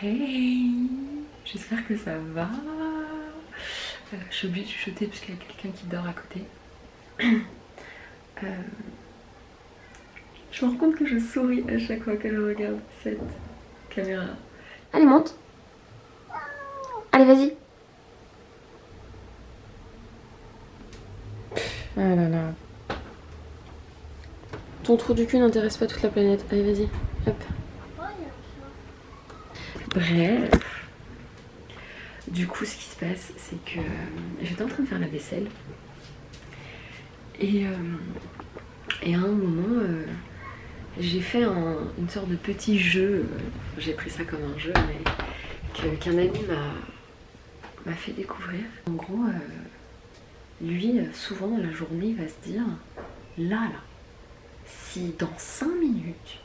Hey, j'espère que ça va. Je suis obligée de chuchoter parce qu'il y a quelqu'un qui dort à côté. Je me rends compte que je souris à chaque fois que je regarde cette caméra. Allez, monte. Allez, vas-y. Ah là là. Ton trou du cul n'intéresse pas toute la planète. Allez, vas-y. Hop. Bref. Du coup, ce qui se passe, c'est que j'étais en train de faire la vaisselle. Et à un moment, j'ai fait une sorte de petit jeu. J'ai pris ça comme un jeu, mais qu'un ami m'a fait découvrir. En gros, lui, souvent dans la journée, il va se dire, là, si dans 5 minutes,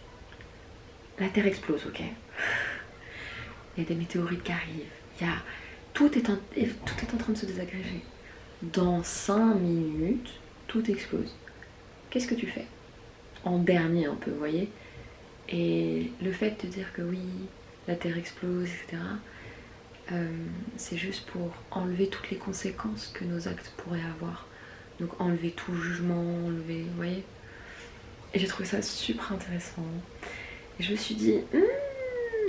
la Terre explose, ok? Il y a des météorites qui arrivent, tout est en train de se désagréger. Dans 5 minutes, tout explose. Qu'est-ce que tu fais? En dernier un peu, vous voyez? Et le fait de te dire que oui, la Terre explose, etc., c'est juste pour enlever toutes les conséquences que nos actes pourraient avoir. Donc enlever tout jugement, vous voyez? Et j'ai trouvé ça super intéressant. Et je me suis dit,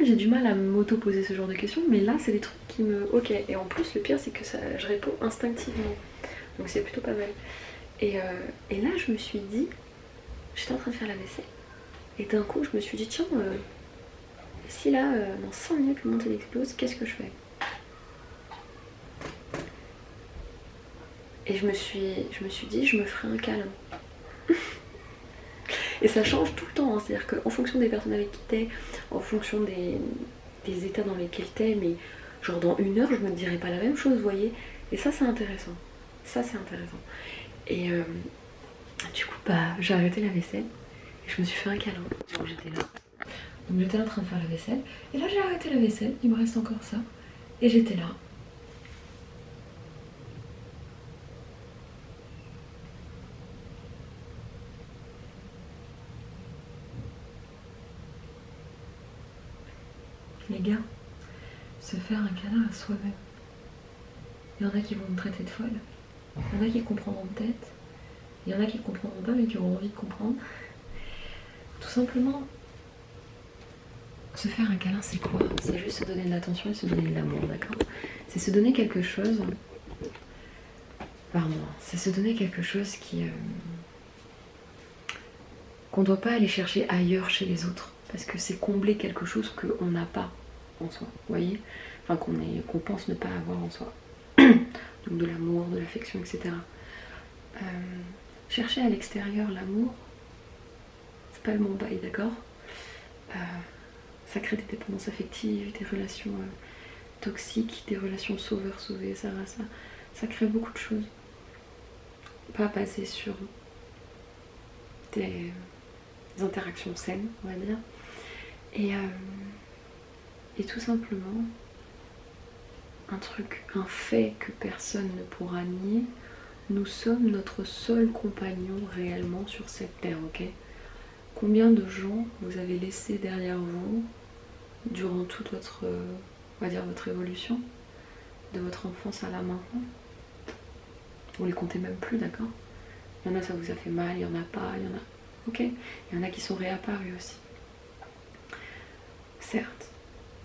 j'ai du mal à m'auto-poser ce genre de questions, mais là c'est des trucs qui me... Ok, et en plus le pire c'est que je réponds instinctivement. Donc c'est plutôt pas mal. Et là je me suis dit, j'étais en train de faire la vaisselle, et d'un coup je me suis dit, tiens, si là, dans 5 minutes le monde il explose, qu'est-ce que je fais? Et je me suis dit, je me ferai un câlin. Et ça change tout le temps, hein. C'est-à-dire qu'en fonction des personnes avec qui t'es, en fonction des états dans lesquels t'es, mais genre dans 1 heure, je me dirais pas la même chose, vous voyez. Et ça, c'est intéressant. Ça, c'est intéressant. Et du coup, j'ai arrêté la vaisselle et je me suis fait un câlin. Donc j'étais là en train de faire la vaisselle. Et là, j'ai arrêté la vaisselle, il me reste encore ça. Et j'étais là. Les gars, se faire un câlin à soi-même. Il y en a qui vont me traiter de folle. Il y en a qui comprendront peut-être. Il y en a qui comprendront pas mais qui auront envie de comprendre. Tout simplement, se faire un câlin, c'est quoi? C'est juste se donner de l'attention et se donner de l'amour, d'accord? C'est se donner quelque chose... Pardon, c'est se donner quelque chose qu'on ne doit pas aller chercher ailleurs chez les autres. Parce que c'est combler quelque chose qu'on n'a pas en soi, vous voyez? Enfin, qu'on pense ne pas avoir en soi. Donc de l'amour, de l'affection, etc. Chercher à l'extérieur l'amour, c'est pas le bon bail, d'accord? Ça crée des dépendances affectives, des relations toxiques, des relations sauveur-sauvé, ça crée beaucoup de choses. Pas basées sur des interactions saines, on va dire. Et tout simplement, un fait que personne ne pourra nier, nous sommes notre seul compagnon réellement sur cette terre, ok? Combien de gens vous avez laissé derrière vous durant toute votre, on va dire, votre évolution, de votre enfance à là maintenant? Vous les comptez même plus, d'accord? Il y en a, ça vous a fait mal, il y en a pas, il y en a... Ok? Il y en a qui sont réapparus aussi. Certes,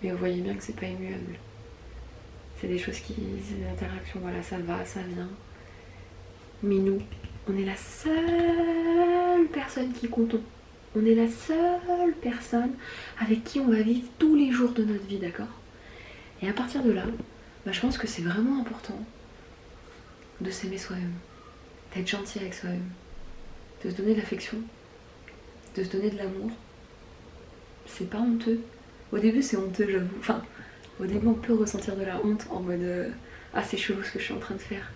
mais vous voyez bien que c'est pas immuable. C'est des choses c'est des interactions, voilà, ça va, ça vient. Mais nous, on est la seule personne qui compte. On est la seule personne avec qui on va vivre tous les jours de notre vie, d'accord? Et à partir de là, je pense que c'est vraiment important de s'aimer soi-même, d'être gentil avec soi-même, de se donner de l'affection, de se donner de l'amour. C'est pas honteux. Au début, c'est honteux, j'avoue. Enfin, au début, on peut ressentir de la honte en mode ah, c'est chelou ce que je suis en train de faire.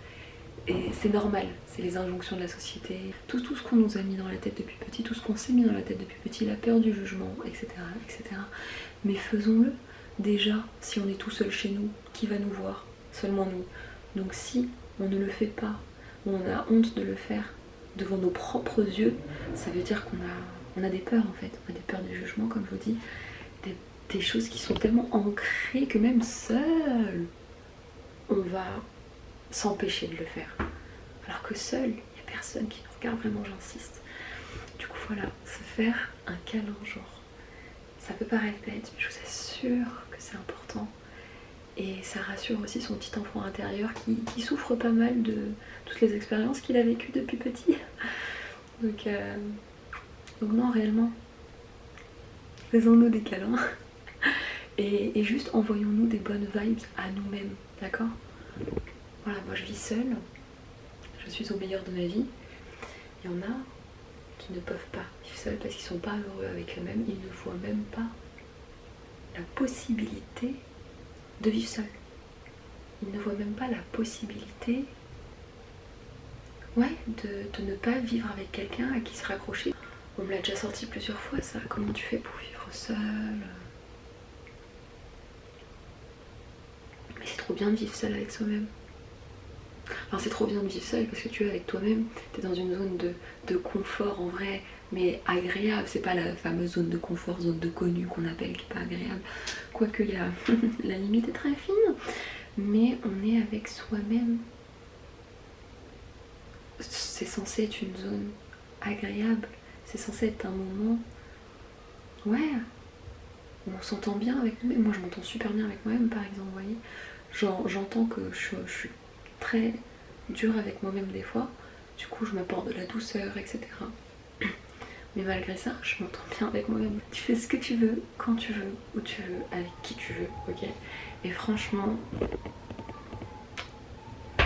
Et c'est normal, c'est les injonctions de la société. Tout ce qu'on nous a mis dans la tête depuis petit, tout ce qu'on s'est mis dans la tête depuis petit, la peur du jugement, etc. etc. Mais faisons-le. Déjà, si on est tout seul chez nous, qui va nous voir? Seulement nous. Donc si on ne le fait pas, ou on a honte de le faire devant nos propres yeux, ça veut dire qu'on a des peurs en fait. On a des peurs du jugement, comme je vous dis, des choses qui sont tellement ancrées que même seul, on va s'empêcher de le faire. Alors que seul, il n'y a personne qui nous regarde, vraiment, j'insiste. Du coup, voilà, se faire un câlin, genre, ça peut paraître bête, mais je vous assure que c'est important. Et ça rassure aussi son petit enfant intérieur qui souffre pas mal de toutes les expériences qu'il a vécues depuis petit. Donc non, réellement, faisons-nous des câlins. Et juste envoyons-nous des bonnes vibes à nous-mêmes, d'accord? Voilà, moi je vis seule, je suis au meilleur de ma vie. Il y en a qui ne peuvent pas vivre seuls parce qu'ils sont pas heureux avec eux-mêmes, ils ne voient même pas la possibilité de vivre seul. Ils ne voient même pas la possibilité de ne pas vivre avec quelqu'un à qui se raccrocher. On me l'a déjà sorti plusieurs fois ça, comment tu fais pour vivre seul? Mais c'est trop bien de vivre seul avec soi-même. Enfin, c'est trop bien de vivre seul parce que tu es avec toi-même, t'es dans une zone de confort en vrai, mais agréable. C'est pas la fameuse zone de confort, zone de connu qu'on appelle, qui est pas agréable. Quoique la limite est très fine, mais on est avec soi-même. C'est censé être une zone agréable, c'est censé être un moment, ouais, où on s'entend bien avec nous-mêmes. Moi je m'entends super bien avec moi-même par exemple, vous voyez. J'entends que je suis très dure avec moi-même des fois, du coup je m'apporte de la douceur, etc. Mais malgré ça, je m'entends bien avec moi-même. Tu fais ce que tu veux, quand tu veux, où tu veux, avec qui tu veux, ok? Et franchement,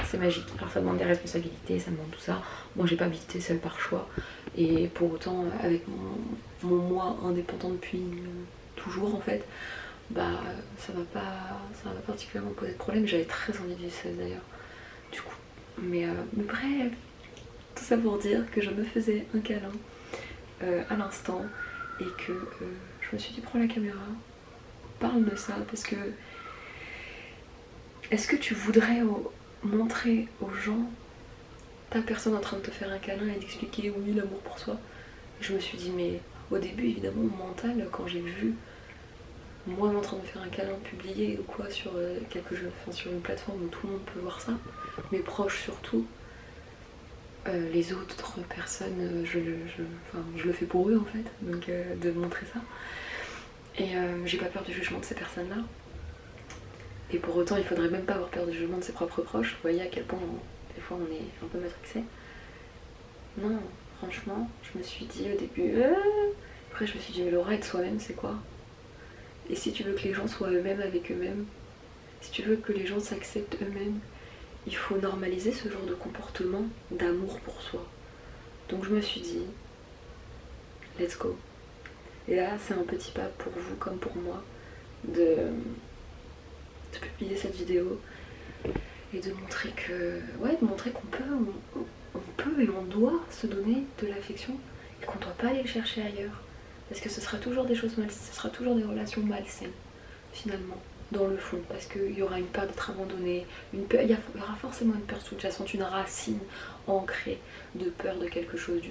c'est magique. Alors ça demande des responsabilités, ça demande tout ça. Moi j'ai pas habité seule par choix. Et pour autant, avec mon moi indépendant depuis toujours en fait, bah ça va pas particulièrement poser de problème. J'avais très envie de vivre seule d'ailleurs. Du coup. Mais bref, tout ça pour dire que je me faisais un câlin à l'instant et que je me suis dit prends la caméra, parle de ça parce que est-ce que tu voudrais montrer aux gens ta personne en train de te faire un câlin et d'expliquer oui l'amour pour soi? Je me suis dit mais au début évidemment mon mental quand j'ai vu moi en train de faire un câlin publié ou quoi sur sur une plateforme où tout le monde peut voir ça, mes proches surtout, les autres personnes je le fais pour eux en fait, donc de montrer ça. Et j'ai pas peur du jugement de ces personnes là. Et pour autant il faudrait même pas avoir peur du jugement de ses propres proches. Vous voyez à quel point des fois on est un peu matrixé. Non, franchement, je me suis dit au début, après je me suis dit mais Laura, être soi-même c'est quoi? Et si tu veux que les gens soient eux-mêmes avec eux-mêmes, si tu veux que les gens s'acceptent eux-mêmes, il faut normaliser ce genre de comportement d'amour pour soi. Donc je me suis dit, let's go. Et là c'est un petit pas pour vous comme pour moi de publier cette vidéo et de montrer que, ouais, de montrer qu'on peut et on doit se donner de l'affection et qu'on ne doit pas aller le chercher ailleurs. Parce que ce sera toujours des choses malsaines, ce sera toujours des relations malsaines, finalement, dans le fond. Parce qu'il y aura une peur d'être abandonné, il y aura forcément une peur sous-jacente, une racine ancrée de peur de quelque chose du...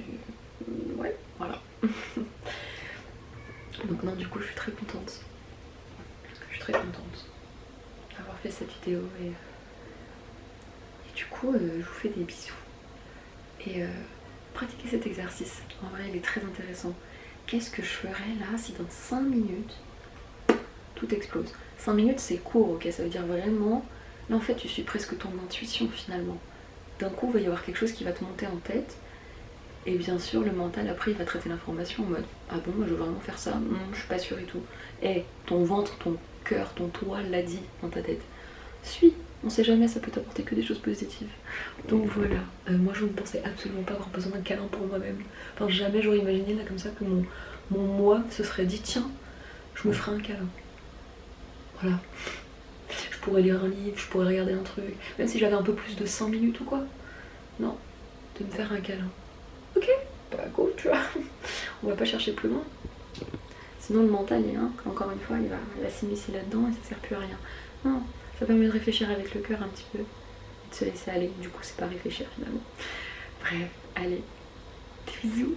Ouais, voilà. Donc non, du coup, je suis très contente. Je suis très contente d'avoir fait cette vidéo et du coup, je vous fais des bisous. Et pratiquez cet exercice, en vrai, il est très intéressant. Qu'est-ce que je ferais là si dans 5 minutes tout explose? 5 minutes c'est court, ok, ça veut dire vraiment, là en fait tu suis presque ton intuition finalement. D'un coup il va y avoir quelque chose qui va te monter en tête et bien sûr le mental après il va traiter l'information en mode ah bon moi je veux vraiment faire ça, je suis pas sûre et tout. Et ton ventre, ton cœur, ton toi l'a dit dans ta tête. Suis, on sait jamais, ça peut t'apporter que des choses positives. Donc voilà, moi je ne pensais absolument pas avoir besoin d'un câlin pour moi-même. Enfin jamais j'aurais imaginé là comme ça que mon moi se serait dit tiens, je me ferai un câlin. Voilà. Je pourrais lire un livre, je pourrais regarder un truc, même si j'avais un peu plus de 5 minutes ou quoi. Non, de me faire un câlin. Ok, bah cool, tu vois. On va pas chercher plus loin. Sinon le mental, encore une fois, il va s'immiscer là-dedans et ça sert plus à rien. Non, ça permet de réfléchir avec le cœur un petit peu, de se laisser aller, du coup c'est pas réfléchir finalement. Bref, allez, des bisous.